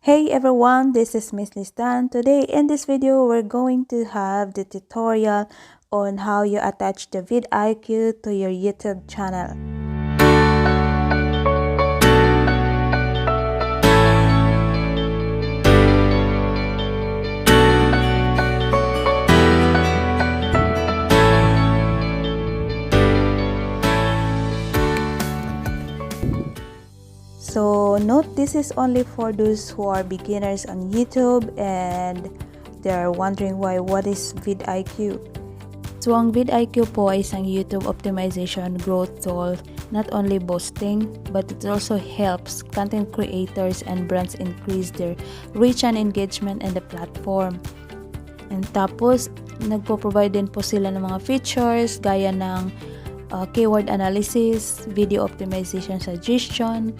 Hey everyone, this is Miss Listan. Today in this video, we're going to have the tutorial on how you attach the VidIQ to your YouTube channel. So note, this is only for those who are beginners on YouTube and they're wondering what is VidIQ. So ang VidIQ po ay isang YouTube optimization growth tool, not only boosting but it also helps content creators and brands increase their reach and engagement in the platform. And tapos nagpo-provide din po sila ng mga features gaya ng keyword analysis, video optimization suggestion,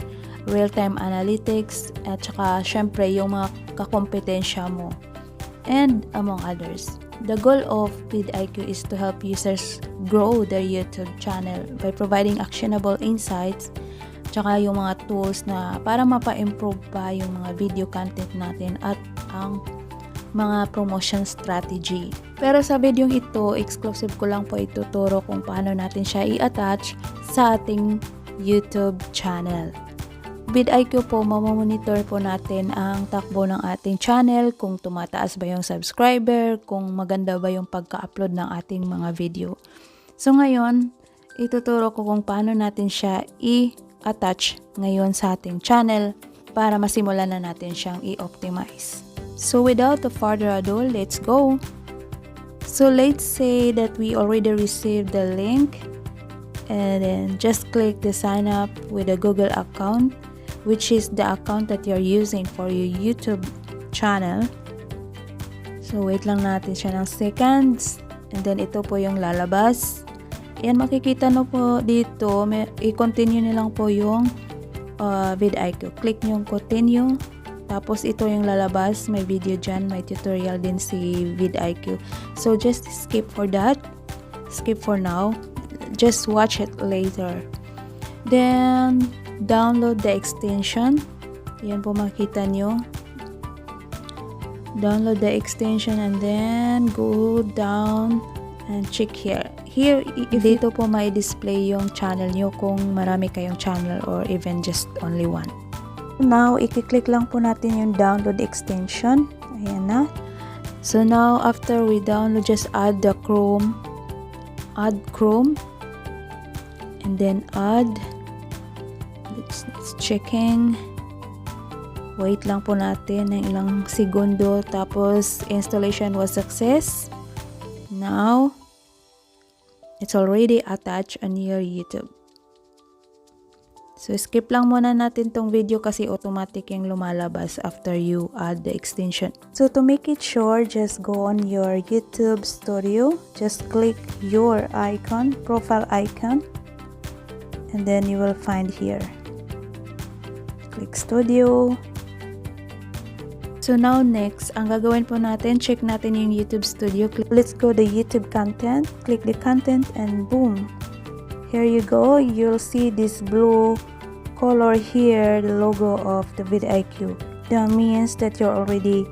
real-time analytics, at saka syempre yung mga kakompetensya mo, and among others. The goal of VidIQ is to help users grow their YouTube channel by providing actionable insights, tsaka yung mga tools na para mapa-improve pa yung mga video content natin at ang mga promotion strategy. Pero sa video ito, exclusive ko lang po ituturo kung paano natin siya i-attach sa ating YouTube channel. VidIQ po, mamamonitor po natin ang takbo ng ating channel, kung tumataas ba yung subscriber, kung maganda ba yung pagka-upload ng ating mga video. So ngayon, ituturo ko kung paano natin siya i-attach ngayon sa ating channel para masimulan na natin siyang i-optimize. So without further ado, let's go! So let's say that we already received the link and then just click the sign up with a Google account, which is the account that you're using for your YouTube channel. So wait lang natin siya ng seconds and then ito po yung lalabas. Yan, makikita no po dito, i-continue nilang po yung VidIQ. Click nyo yung continue. Tapos ito yung lalabas, may video dyan, may tutorial din si VidIQ. So just skip for that. Skip for now. Just watch it later. Then download the extension. Yan po makita nyo. Download the extension and then go down and check here. Here, dito po may display yung channel nyo kung marami kayong channel or even just only one. Now, i-click lang po natin yung download extension. Ayan na. So now, after we download, just add the Chrome. Add Chrome. And then add. It's checking. Wait lang po natin ng ilang segundo. Tapos, installation was success. Now, it's already attached on your YouTube. So, skip lang muna natin tong video kasi automatic yung lumalabas after you add the extension. So, to make it sure, just go on your YouTube studio. Just click your icon, profile icon. And then you will find here. Click studio. So, now next, ang gagawin po natin, check natin yung YouTube studio. Let's go to YouTube content. Click the content and boom. Here you go, you'll see this blue color here, the logo of the VidIQ. That means that you're already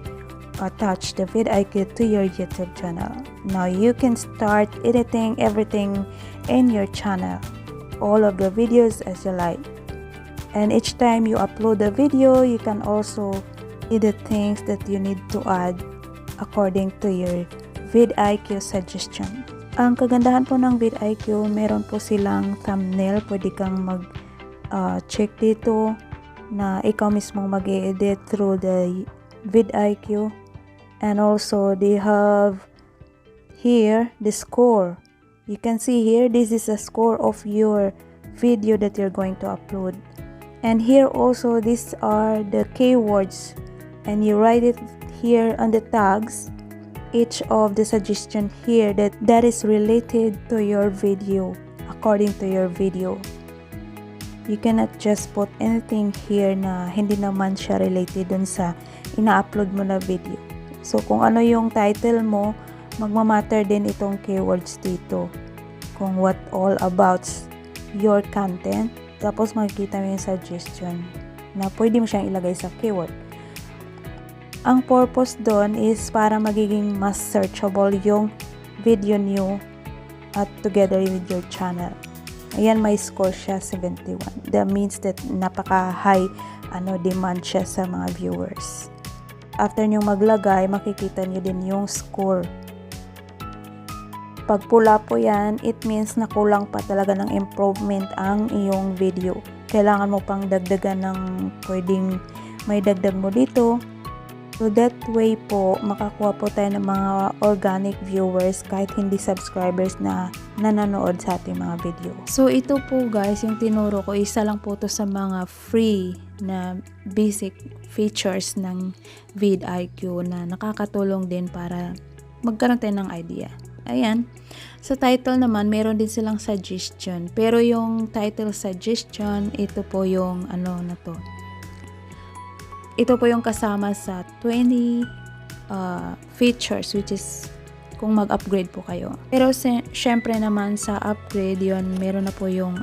attached the VidIQ to your YouTube channel. Now you can start editing everything in your channel, all of the videos as you like. And each time you upload a video, you can also edit things that you need to add according to your VidIQ suggestion. Ang kagandahan po ng VidIQ, meron po silang thumbnail. Pwede kang mag-check dito na ikaw mismo mag-edit through the VidIQ. And also, they have here the score. You can see here, this is a score of your video that you're going to upload. And here also, these are the keywords. And you write it here on the tags. Each of the suggestion here that is related to your video, according to your video. You cannot just put anything here na hindi naman siya related dun sa ina-upload mo na video. So kung ano yung title mo, magmamatter din itong keywords dito. Kung what all about your content. Tapos makikita mo yung suggestion na pwede mo siyang ilagay sa keyword. Ang purpose doon is para magiging mas searchable yung video nyo at together with your channel. Ayan, may score siya 71. That means that napaka-high demand siya sa mga viewers. After nyo maglagay, makikita nyo din yung score. Pag pula po yan, it means na kulang pa talaga ng improvement ang iyong video. Kailangan mo pang dagdagan ng pwedeng may dagdag mo dito. So that way po, makakuha po tayo ng mga organic viewers kahit hindi subscribers na nanonood sa ating mga video. So ito po guys, yung tinuro ko, isa lang po to sa mga free na basic features ng VidIQ na nakakatulong din para magkaroon tayo ng idea. Ayan. Sa title naman, meron din silang suggestion. Pero yung title suggestion, ito po yung na to. Ito po yung kasama sa 20 features, which is kung mag-upgrade po kayo. Pero syempre naman sa upgrade yon, meron na po yung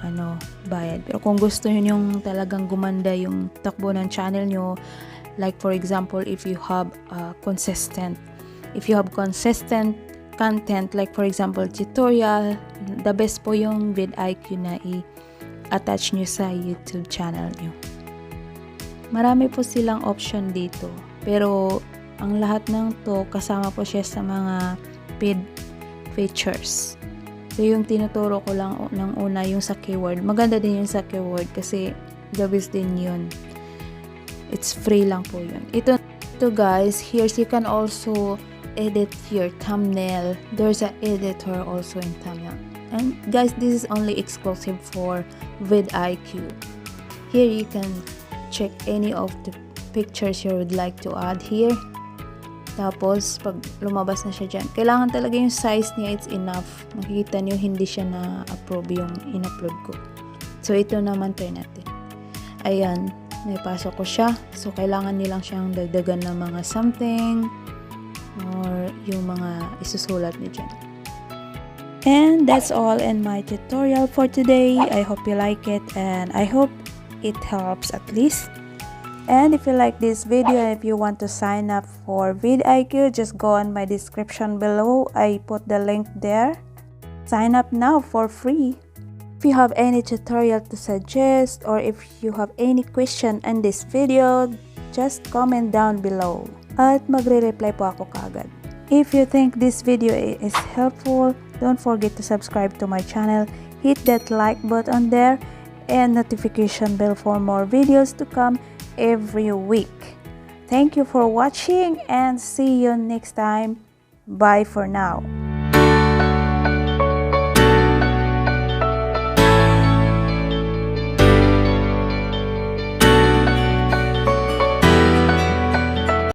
bayad. Pero kung gusto niyo yung talagang gumanda yung takbo ng channel nyo, like for example, if you have consistent content, like for example tutorial, the best po yung VidIQ na i-attach nyo sa YouTube channel nyo. Marami po silang option dito, pero ang lahat ng to kasama po siya sa mga paid features. So yung tinuturo ko lang ng una yung sa keyword. Maganda din yung sa keyword kasi the best din yun. It's free lang po yun. Ito guys, here you can also edit your thumbnail. There's an editor also in thumbnail. And guys, this is only exclusive for VidIQ. Here you can check any of the pictures you would like to add here. Tapos, pag lumabas na siya dyan, kailangan talaga yung size niya, it's enough. Makikita niyo hindi siya na-approve yung in-upload ko. So, ito naman, try natin. Ayan, naipasok ko siya. So, kailangan nilang siyang dagdagan ng mga something or yung mga isusulat niyo dyan. And that's all in my tutorial for today. I hope you like it and I hope it helps at least. And if you like this video and if you want to sign up for VidIQ, just go on my description below. I put the link there. Sign up now for free. If you have any tutorial to suggest or if you have any question in this video, just comment down below at magre-reply po ako kaagad. If you think this video is helpful, don't forget to subscribe to my channel. Hit that like button there and notification bell for more videos to come every week. Thank you for watching and see you next time. Bye for now.